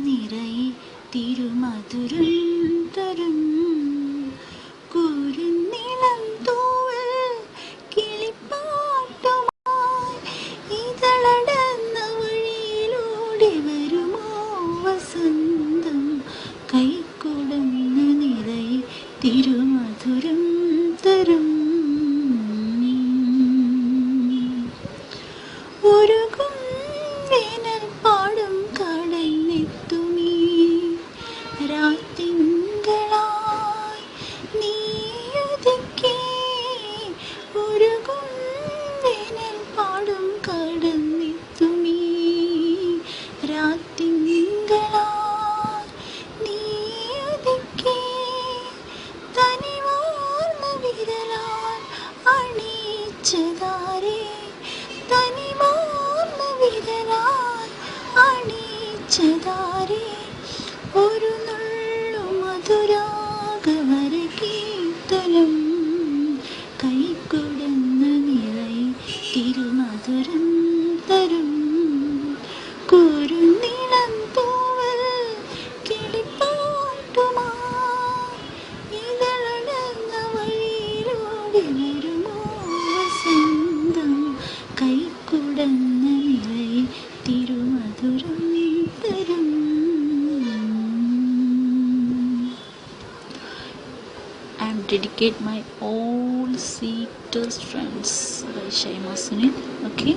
നിറയെ തിരുമധുരം തരും കുരുന്നിളം തൂവൽ കിളിപ്പാട്ടുമായി ഇതളടന്ന വഴിയിലൂടെ വരുമോ വസന്തം കൈക്കൊടന്ന നിറയെ തിരുമധുരം തരും ഒരുകും വേനൽ പാടും കടന്നെത്തുമീ രാത്തിങ്കളായി നീയുദിക്കേ ഒരുകും വേനൽ പാടും കടന്നെത്തുമീ രാത്തിങ്കളായി നീയുദിക്കേ തനിവാർന്ന വിരലാൽ അണിയിച്ചതാരേ തനിവാർന്ന വിരലാൽ അണിയിച്ചതാരേ ഒരു നുള്ളു മധുരാഗവര കീർത്തനം കൈക്കൊടന്ന നിറയെ തിരുമധുരം തരും കുരുന്നിളം തൂവൽ കിളിപ്പാട്ടുമായി ഇതളടന്ന വഴിയിലൂടെ വരുമോ വസന്തം കൈക്കൊടന്ന നിറയെ തിരുമധുരം തരും. I dedicate my all sweetest friends by Shaima Sunil. Okay.